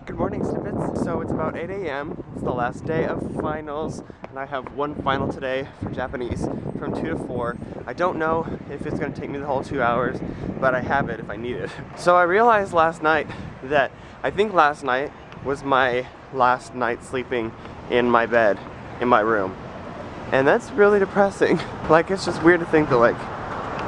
Good morning, Snips. So it's about 8 a.m. It's the last day of finals, and I have one final today for Japanese from 2 to 4. I don't know if it's going to take me the whole 2 hours, but I have it if I need it. So I realized last night that I think last night was my last night sleeping in my bed, in my room. And that's really depressing. Like, it's just weird to think that, like,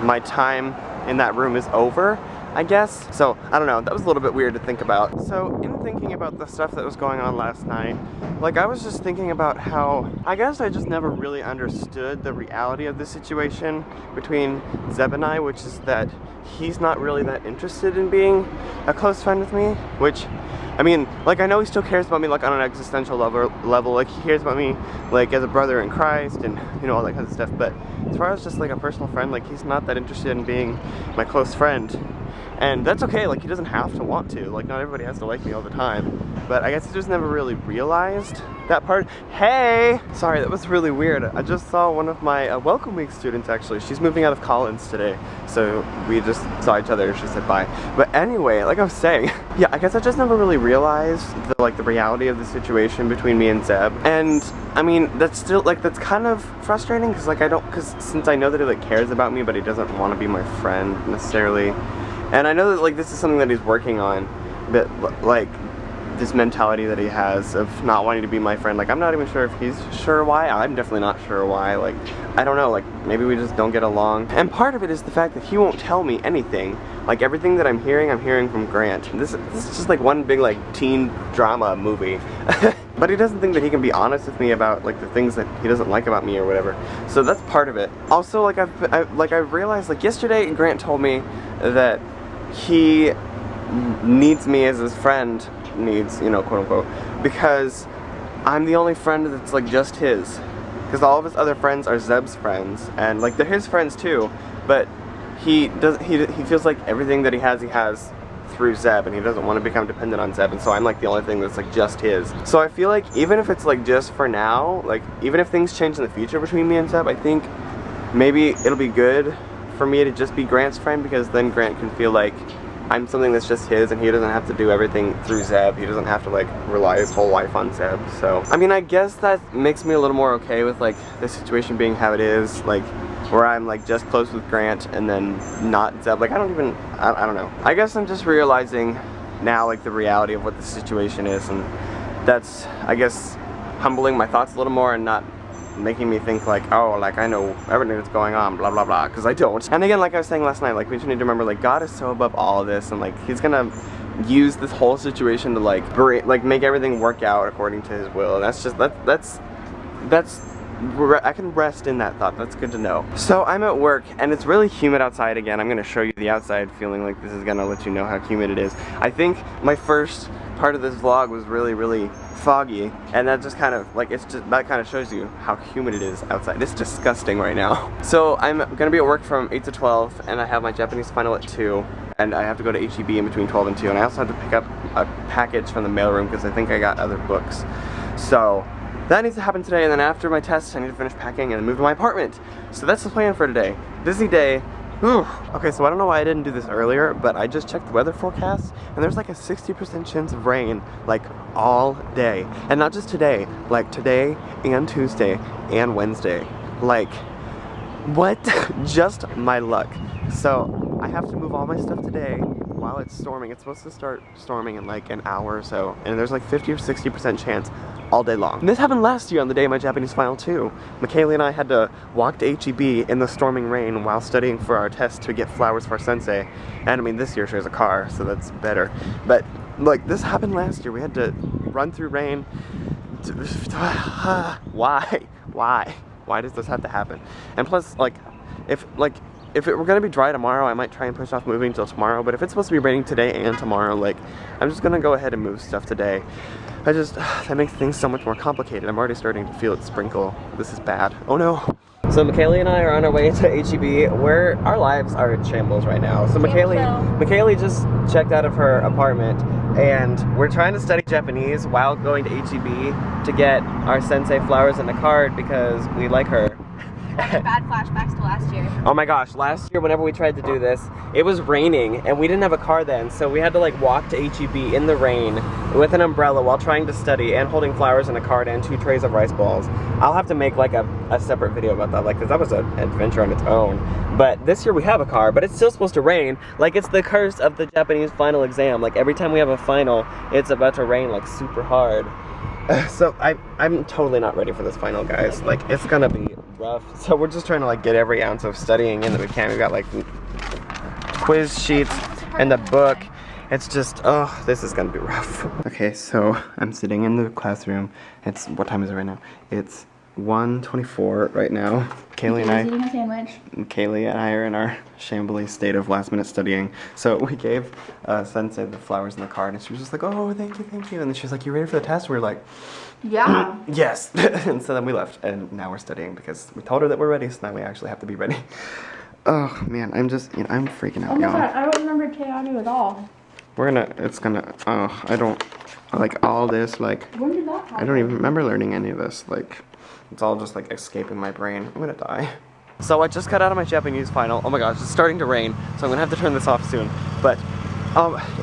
my time in that room is over, I guess. So, I don't know, that was a little bit weird to think about. So, in thinking about the stuff that was going on last night, like, I was just thinking about how, I guess I just never really understood the reality of the situation between Zeb and I, which is that he's not really that interested in being a close friend with me, which, I mean, like, I know he still cares about me, like, on an existential level, like, he cares about me, like, as a brother in Christ, and, you know, all that kind of stuff, but as far as just, like, a personal friend, like, he's not that interested in being my close friend, and that's okay, like, he doesn't have to want to, like, not everybody has to like me all the time, but I guess he just never really realized that part. Hey! Sorry, that was really weird. I just saw one of my Welcome Week students, actually. She's moving out of Collins today, so we just saw each other and she said bye. But anyway, like I was saying, yeah, I guess I just never really realized the reality of the situation between me and Zeb. And, I mean, that's still, like, that's kind of frustrating, because, like, since I know that he, like, cares about me, but he doesn't want to be my friend, necessarily. And I know that, like, this is something that he's working on, but, like, this mentality that he has of not wanting to be my friend, like, I'm not even sure if he's sure why. I'm definitely not sure why. Like, I don't know, like, maybe we just don't get along. And part of it is the fact that he won't tell me anything. Like, everything that I'm hearing from Grant. This is just like one big, like, teen drama movie. But he doesn't think that he can be honest with me about, like, the things that he doesn't like about me or whatever. So that's part of it. Also, like, I've realized, like, yesterday Grant told me that he needs me as his friend, needs, you know, quote unquote, because I'm the only friend that's, like, just his. Because all of his other friends are Zeb's friends, and, like, they're his friends too, but he feels like everything that he has through Zeb, and he doesn't want to become dependent on Zeb, and so I'm, like, the only thing that's, like, just his. So I feel like even if it's, like, just for now, like, even if things change in the future between me and Zeb, I think maybe it'll be good for me to just be Grant's friend, because then Grant can feel like I'm something that's just his, and he doesn't have to do everything through Zeb. He doesn't have to, like, rely his whole life on Zeb. So, I mean, I guess that makes me a little more okay with, like, the situation being how it is, like, where I'm, like, just close with Grant and then not Zeb. Like, I don't know. I guess I'm just realizing now, like, the reality of what the situation is, and that's, I guess, humbling my thoughts a little more and not making me think, like, oh, like, I know everything that's going on, blah blah blah, because I don't. And again, like I was saying last night, like, we just need to remember, like, God is so above all of this, and, like, he's gonna use this whole situation to, like, make everything work out according to his will. And that's just, I can rest in that thought. That's good to know. So I'm at work, and it's really humid outside again. I'm gonna show you the outside, feeling like this is gonna let you know how humid it is. I think my first part of this vlog was really foggy, and that just kind of, like, that kind of shows you how humid it is outside. It's disgusting right now. So I'm gonna be at work from 8 to 12, and I have my Japanese final at 2, and I have to go to HEB in between 12 and 2, and I also have to pick up a package from the mailroom because I think I got other books. So that needs to happen today, and then after my test I need to finish packing and move to my apartment. So that's the plan for today. Busy day. Whew. Okay, so I don't know why I didn't do this earlier, but I just checked the weather forecast, and there's like a 60% chance of rain, like, all day. And not just today, like today and Tuesday and Wednesday. Like, what? Just my luck. So I have to move all my stuff today while it's storming. It's supposed to start storming in like an hour or so, and there's like 50 or 60% chance all day long. And this happened last year on the day of my Japanese final too. Michaela and I had to walk to HEB in the storming rain while studying for our test to get flowers for our sensei. And I mean, this year she has a car, so that's better. But, like, this happened last year. We had to run through rain. Why does this have to happen? And plus, like, if it were gonna be dry tomorrow, I might try and push off moving until tomorrow, but if it's supposed to be raining today and tomorrow, like, I'm just gonna go ahead and move stuff today. That makes things so much more complicated. I'm already starting to feel it sprinkle. This is bad. Oh no. So Michaela and I are on our way to HEB, where our lives are in shambles right now. So Michaela just checked out of her apartment, and we're trying to study Japanese while going to HEB to get our sensei flowers and a card because we like her. Having bad flashbacks to last year. Oh my gosh, last year whenever we tried to do this, it was raining and we didn't have a car then, so we had to like walk to HEB in the rain with an umbrella while trying to study and holding flowers in a cart and 2 trays of rice balls. I'll have to make like a separate video about that, like, because that was an adventure on its own. But this year we have a car, but it's still supposed to rain. Like, it's the curse of the Japanese final exam. Like, every time we have a final, it's about to rain like super hard. So I'm totally not ready for this final, guys. Like, it's gonna be rough. So we're just trying to like get every ounce of studying in that we can. We've got like quiz sheets and the book. It's just, oh, this is gonna be rough. Okay, so I'm sitting in the classroom. It's, what time is it right now? It's 1:24 right now. Kaylee and I eating a sandwich. Kaylee and I are in our shambly state of last minute studying. So we gave Sensei the flowers in the card, and she was just like, oh, thank you, thank you. And then she was like, you ready for the test? We were like, Yeah. yes. And so then we left, and now we're studying because we told her that we're ready, so now we actually have to be ready. Oh man, I'm just, you know, I'm freaking out, Oh my y'all. god, I don't remember Keanu at all. We're gonna, it's gonna, oh, I don't, like all this, like, When did that happen? I don't even remember learning any of this, like, it's all just like escaping my brain. I'm gonna die. So I just got out of my Japanese final. Oh my gosh, it's starting to rain, so I'm gonna have to turn this off soon. But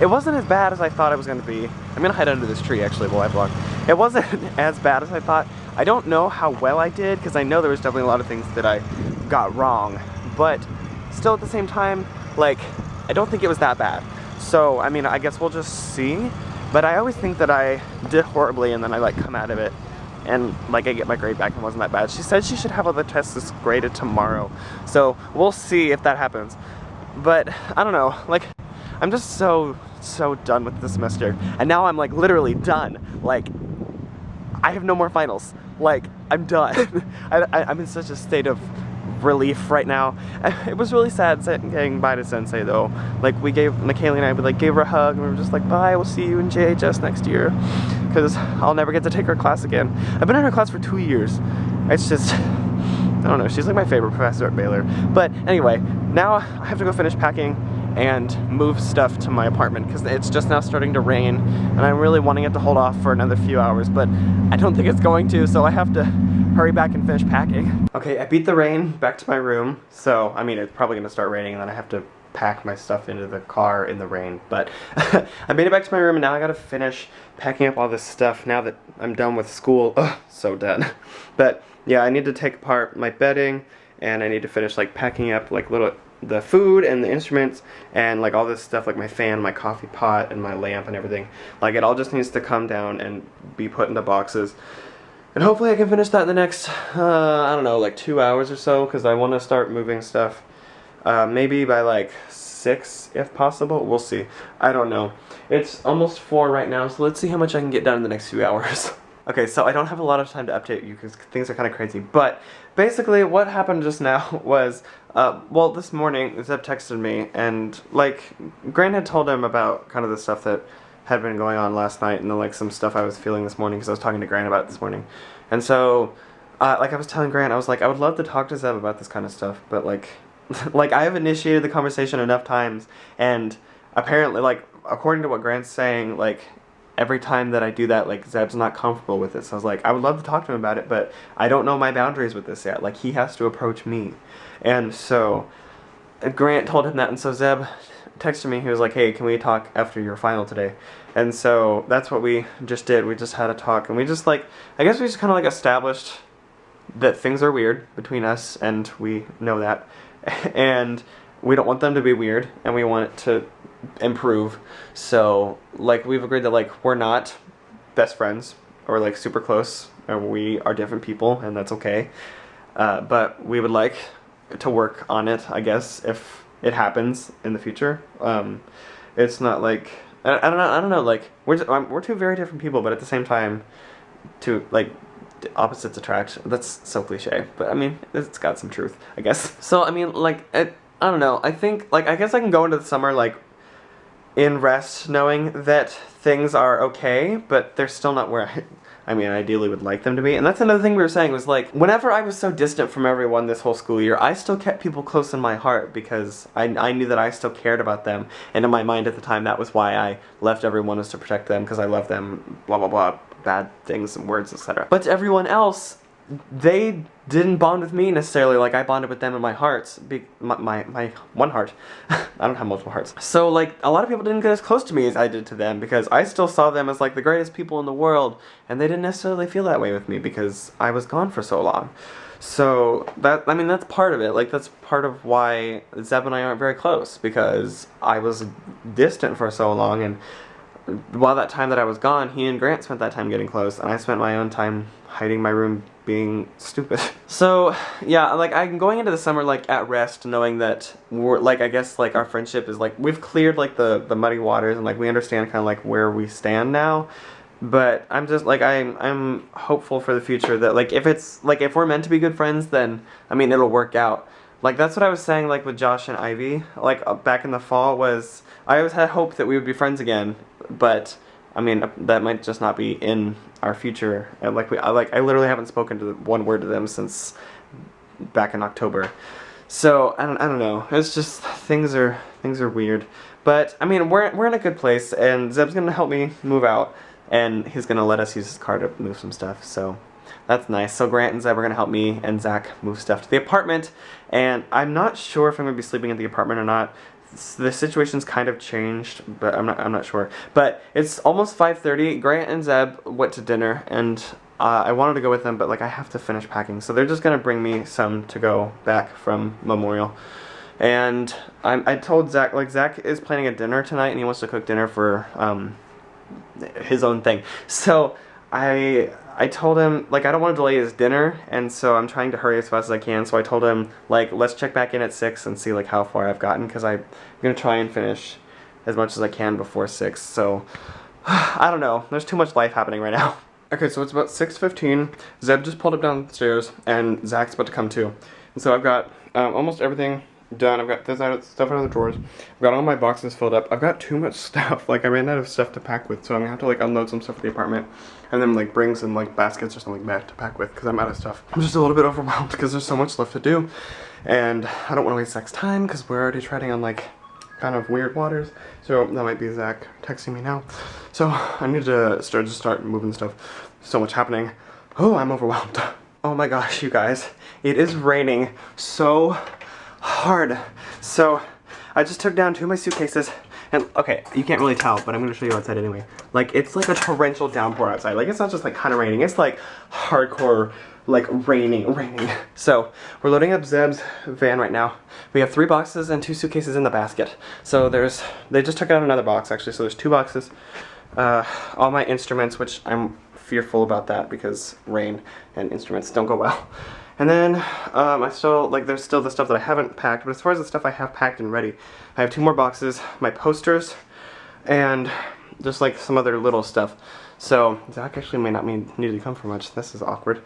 it wasn't as bad as I thought it was gonna be. I'm gonna hide under this tree actually while I vlog. It wasn't as bad as I thought. I don't know how well I did, because I know there was definitely a lot of things that I got wrong. But still at the same time, like, I don't think it was that bad. So, I mean, I guess we'll just see. But I always think that I did horribly and then I like come out of it and like I get my grade back and it wasn't that bad. She said she should have all the tests graded tomorrow. So we'll see if that happens. But I don't know, like, I'm just so done with this semester. And now I'm like literally done. Like, I have no more finals. Like, I'm done. I'm in such a state of relief right now. It was really sad saying bye to Sensei though. Like, we gave, Kaylee and I, we like gave her a hug and we were just like, bye, we'll see you in JHS next year. Because I'll never get to take her class again. I've been in her class for 2 years. It's just, I don't know, she's like my favorite professor at Baylor. But anyway, now I have to go finish packing and move stuff to my apartment because it's just now starting to rain and I'm really wanting it to hold off for another few hours, but I don't think it's going to, so I have to hurry back and finish packing. Okay, I beat the rain back to my room, so I mean it's probably gonna start raining and then I have to pack my stuff into the car in the rain, but I made it back to my room and now I gotta finish packing up all this stuff now that I'm done with school. Ugh, so done. But yeah, I need to take apart my bedding and I need to finish like packing up like the food and the instruments and like all this stuff, like my fan, my coffee pot, and my lamp and everything. Like, it all just needs to come down and be put into boxes. And hopefully I can finish that in the next, I don't know, like 2 hours or so, because I want to start moving stuff. Maybe by like 6 if possible. We'll see. I don't know. It's almost 4 right now, so let's see how much I can get done in the next few hours. Okay, so I don't have a lot of time to update you because things are kind of crazy, but basically what happened just now was, well, this morning Zeb texted me and like Grant had told him about kind of the stuff that had been going on last night and then like some stuff I was feeling this morning because I was talking to Grant about it this morning. And so like I was telling Grant, I was like, I would love to talk to Zeb about this kind of stuff, but like like I have initiated the conversation enough times and apparently, like, according to what Grant's saying, like every time that I do that, like, Zeb's not comfortable with it. So I was like, I would love to talk to him about it, but I don't know my boundaries with this yet. Like, he has to approach me. And so Grant told him that, and so Zeb texted me. He was like, hey, can we talk after your final today? And so that's what we just did. We just had a talk, and we just, like, I guess we just kind of, like, established that things are weird between us, and we know that. And we don't want them to be weird, and we want it to improve. So like we've agreed that like we're not best friends or like super close, or we are different people, and that's okay. But we would like to work on it, I guess, if it happens in the future. It's not like I don't know. Like we're two very different people, but at the same time, two like opposites attract. That's so cliche, but I mean it's got some truth, I guess. So I mean like I don't know. I think like I guess I can go into the summer like in rest, knowing that things are okay, but they're still not where I mean, ideally would like them to be. And that's another thing we were saying was like, whenever I was so distant from everyone this whole school year, I still kept people close in my heart because I knew that I still cared about them. And in my mind at the time, that was why I left everyone, was to protect them because I love them, blah, blah, blah, bad things and words, etc. But to everyone else, they didn't bond with me necessarily like I bonded with them in my hearts. My one heart. I don't have multiple hearts. So like a lot of people didn't get as close to me as I did to them because I still saw them as like the greatest people in the world, and they didn't necessarily feel that way with me because I was gone for so long. So that, I mean, that's part of it. Like that's part of why Zeb and I aren't very close, because I was distant for so long, and while that time that I was gone, he and Grant spent that time getting close, and I spent my own time hiding my room being stupid. So yeah, like I'm going into the summer like at rest, knowing that we're like, I guess like our friendship is like, we've cleared like the muddy waters, and like we understand kind of like where we stand now. But I'm just like, I'm hopeful for the future that like if we're meant to be good friends, then I mean it'll work out. Like that's what I was saying like with Josh and Ivy, like back in the fall, was I always had hope that we would be friends again, but I mean that might just not be in our future. And like I literally haven't spoken to one word to them since back in October. So I don't know. It's just things are weird. But I mean we're in a good place, and Zeb's gonna help me move out, and he's gonna let us use his car to move some stuff. So that's nice. So Grant and Zeb are gonna help me and Zach move stuff to the apartment, and I'm not sure if I'm gonna be sleeping at the apartment or not. The situation's kind of changed, but I'm not sure. But it's almost 5:30. Grant and Zeb went to dinner, and I wanted to go with them, but like I have to finish packing, so they're just gonna bring me some to go back from Memorial. And I told Zach, like Zach is planning a dinner tonight, and he wants to cook dinner for his own thing. So I told him, like, I don't want to delay his dinner, and so I'm trying to hurry as fast as I can. So I told him, like, let's check back in at 6 and see, like, how far I've gotten, because I'm going to try and finish as much as I can before 6. So, I don't know. There's too much life happening right now. Okay, so it's about 6:15. Zeb just pulled up downstairs, and Zach's about to come too. And so I've got almost everything done. I've got this stuff out of the drawers. I've got all my boxes filled up. I've got too much stuff. Like I ran out of stuff to pack with, so I'm gonna have to like unload some stuff at the apartment, and then like bring some like baskets or something back to pack with, because I'm out of stuff. I'm just a little bit overwhelmed because there's so much left to do, and I don't want to waste Zach's time because we're already treading on like kind of weird waters. So that might be Zach texting me now. So I need to start moving stuff. So much happening. Oh, I'm overwhelmed. Oh my gosh, you guys, it is raining so hard. So I just took down 2 of my suitcases, and okay, you can't really tell, but I'm gonna show you outside anyway. Like it's like a torrential downpour outside. Like it's not just like kind of raining, it's like hardcore like raining. So we're loading up Zeb's van right now. We have 3 boxes and 2 suitcases in the basket. So they just took out another box actually, so there's 2 boxes. All my instruments, which I'm fearful about that because rain and instruments don't go well. And then there's still the stuff that I haven't packed, but as far as the stuff I have packed and ready, I have 2 more boxes, my posters, and just like some other little stuff. So Zach actually may not need to come for much. This is awkward.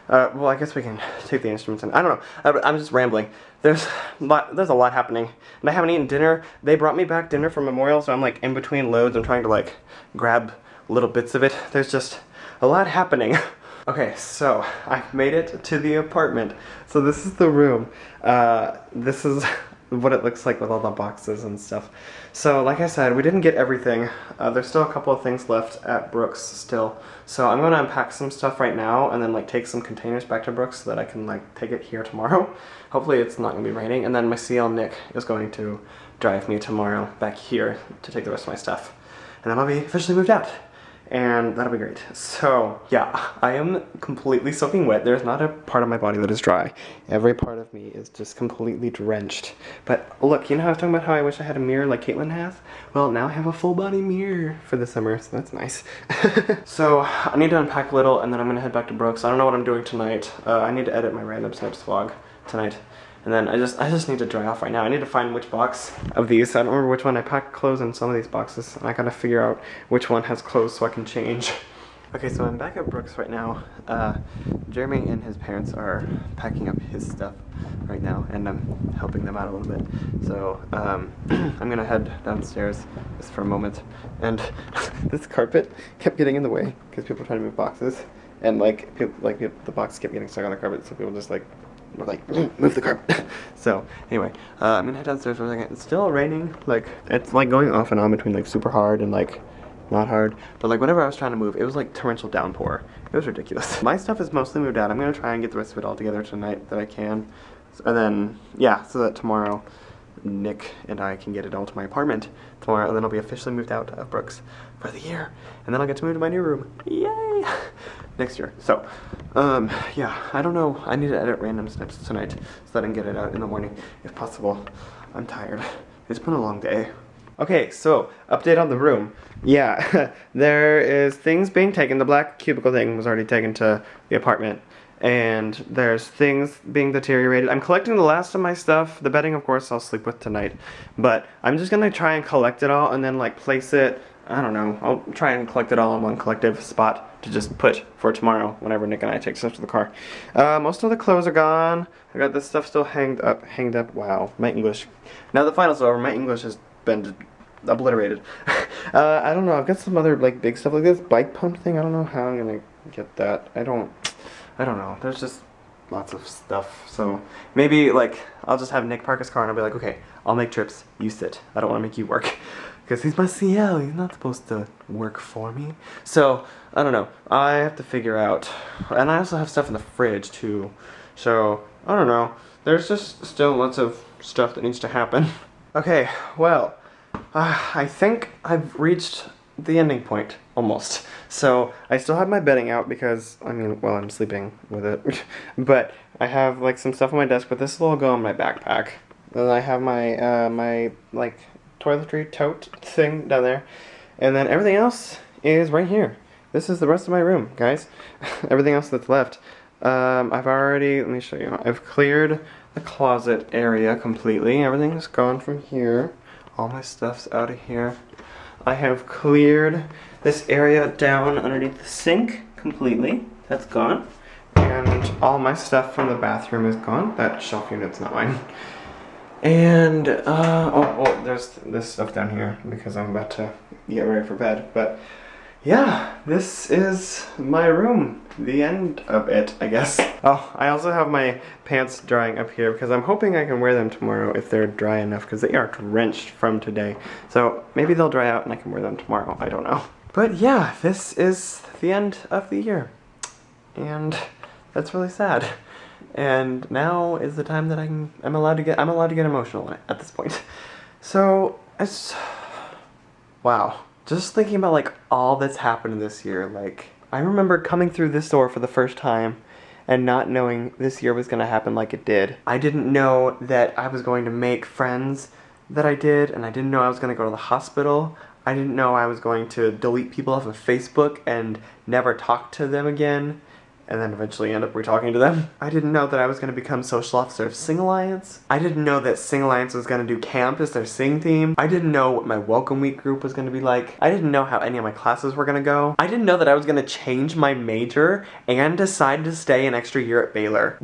Well, I guess we can take the instruments in. I don't know. I'm just rambling. There's a lot happening, and I haven't eaten dinner. They brought me back dinner from Memorial, so I'm like in between loads. I'm trying to like grab little bits of it. There's just a lot happening. Okay, so I've made it to the apartment. So this is the room. This is what it looks like with all the boxes and stuff. So like I said, we didn't get everything. There's still a couple of things left at Brooks still. So I'm gonna unpack some stuff right now and then like take some containers back to Brooks so that I can like take it here tomorrow. Hopefully it's not gonna be raining. And then my CL Nick is going to drive me tomorrow back here to take the rest of my stuff. And then I'll be officially moved out. And that'll be great. So yeah, I am completely soaking wet. There's not a part of my body that is dry. Every part of me is just completely drenched. But look, you know how I was talking about how I wish I had a mirror like Caitlin has? Well, now I have a full body mirror for the summer, so that's nice. So I need to unpack a little, and then I'm gonna head back to Brooks. I don't know what I'm doing tonight. I need to edit my random Snips vlog tonight. And then I just need to dry off right now. I need to find which box of these. I don't remember which one. I packed clothes in some of these boxes, and I gotta figure out which one has clothes so I can change. Okay, so I'm back at Brooks right now. Jeremy and his parents are packing up his stuff right now, and I'm helping them out a little bit. So I'm gonna head downstairs just for a moment. And this carpet kept getting in the way because people were trying to move boxes, and the box kept getting stuck on the carpet, so people just we're like, move the carpet. So anyway, I'm gonna head downstairs for a second. It's still raining. Like it's like going off and on between like super hard and like not hard. But like whenever I was trying to move, it was like torrential downpour. It was ridiculous. My stuff is mostly moved out. I'm gonna try and get the rest of it all together tonight that I can. And then, yeah, so that tomorrow Nick and I can get it all to my apartment tomorrow, and then I'll be officially moved out of Brooks for the year. And then I'll get to move to my new room. Yay! Next year. So, yeah, I don't know. I need to edit random snips tonight so that I can get it out in the morning if possible. I'm tired. It's been a long day. Okay, so update on the room. Yeah, there is things being taken. The black cubicle thing was already taken to the apartment. And there's things being deteriorated. I'm collecting the last of my stuff. The bedding, of course, I'll sleep with tonight. But I'm just gonna try and collect it all and then like place it, I don't know. I'll try and collect it all in one collective spot to just put for tomorrow whenever Nick and I take stuff to the car. Most of the clothes are gone. I got this stuff still hanged up. Wow, my English. Now the finals are over, my English has been obliterated. I don't know, I've got some other like big stuff like this bike pump thing. I don't know how I'm gonna get that. I don't know. There's just lots of stuff. So maybe like I'll just have Nick park his car and I'll be like, okay, I'll make trips. You sit. I don't want to make you work. Because he's my CL. He's not supposed to work for me. So I don't know. I have to figure out. And I also have stuff in the fridge too. So I don't know. There's just still lots of stuff that needs to happen. Okay, well, I think I've reached the ending point, almost. So, I still have my bedding out because, I mean, well, I'm sleeping with it. But I have, like, some stuff on my desk, but this will all go in my backpack. Then I have my, like, toiletry tote thing down there. And then everything else is right here. This is the rest of my room, guys. Everything else that's left. I've already, let me show you. I've cleared the closet area completely. Everything's gone from here. All my stuff's out of here. I have cleared this area down underneath the sink completely. That's gone. And all my stuff from the bathroom is gone. That shelf unit's not mine. And, there's this stuff down here because I'm about to get ready for bed. But, yeah, this is my room. The end of it, I guess. Oh, I also have my pants drying up here because I'm hoping I can wear them tomorrow if they're dry enough because they are drenched from today. So maybe they'll dry out and I can wear them tomorrow. I don't know. But yeah, this is the end of the year. And that's really sad. And now is the time that I'm allowed to get emotional at this point. So it's wow. Just thinking about like all that's happened this year, like I remember coming through this door for the first time and not knowing this year was going to happen like it did. I didn't know that I was going to make friends that I did, and I didn't know I was going to go to the hospital. I didn't know I was going to delete people off of Facebook and never talk to them again, and then eventually end up re-talking to them. I didn't know that I was going to become social officer of Sing Alliance. I didn't know that Sing Alliance was going to do camp as their sing team. I didn't know what my welcome week group was going to be like. I didn't know how any of my classes were going to go. I didn't know that I was going to change my major and decide to stay an extra year at Baylor.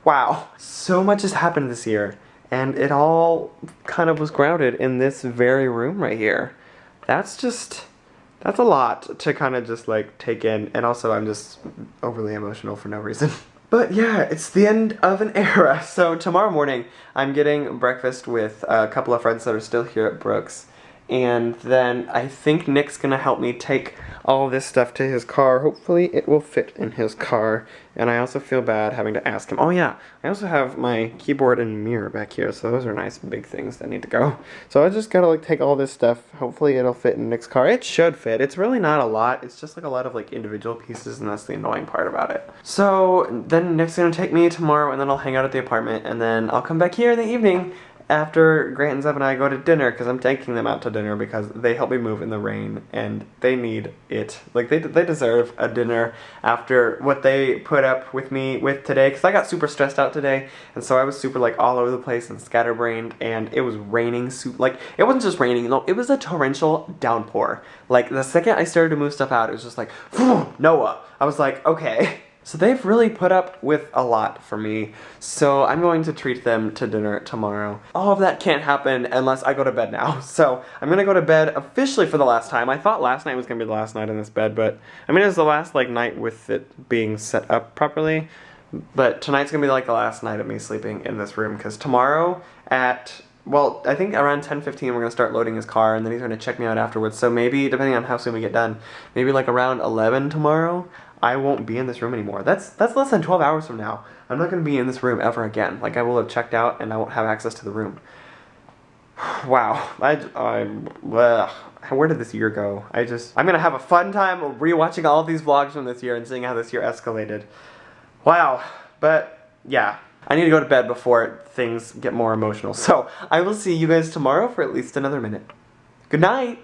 Wow. So much has happened this year, and it all kind of was grounded in this very room right here. That's a lot to kind of just like take in, and also I'm just overly emotional for no reason. But yeah, it's the end of an era. So tomorrow morning, I'm getting breakfast with a couple of friends that are still here at Brooks. And then I think Nick's gonna help me take all this stuff to his car. Hopefully it will fit in his car. And I also feel bad having to ask him. Oh yeah, I also have my keyboard and mirror back here. So those are nice big things that need to go. So I just gotta like take all this stuff. Hopefully it'll fit in Nick's car. It should fit. It's really not a lot. It's just like a lot of like individual pieces, and that's the annoying part about it. So then Nick's gonna take me tomorrow, and then I'll hang out at the apartment, and then I'll come back here in the evening after Grant and Zeb and I go to dinner, because I'm taking them out to dinner because they help me move in the rain and they need it. Like they deserve a dinner after what they put up with me with today, because I got super stressed out today, and so I was super like all over the place and scatterbrained, and it was raining like it wasn't just raining, no, it was a torrential downpour. Like the second I started to move stuff out, it was just like Noah. I was like, okay. So they've really put up with a lot for me, so I'm going to treat them to dinner tomorrow. All of that can't happen unless I go to bed now, so I'm gonna go to bed officially for the last time. I thought last night was gonna be the last night in this bed, but I mean it was the last like night with it being set up properly, but tonight's gonna be like the last night of me sleeping in this room, because tomorrow at well, I think around 10:15 we're gonna start loading his car, and then he's gonna check me out afterwards. So maybe, depending on how soon we get done, maybe like around 11 tomorrow, I won't be in this room anymore. That's less than 12 hours from now. I'm not gonna be in this room ever again. Like, I will have checked out, and I won't have access to the room. Wow, where did this year go? I'm gonna have a fun time rewatching all of these vlogs from this year and seeing how this year escalated. Wow, but yeah, I need to go to bed before things get more emotional. So I will see you guys tomorrow for at least another minute. Good night!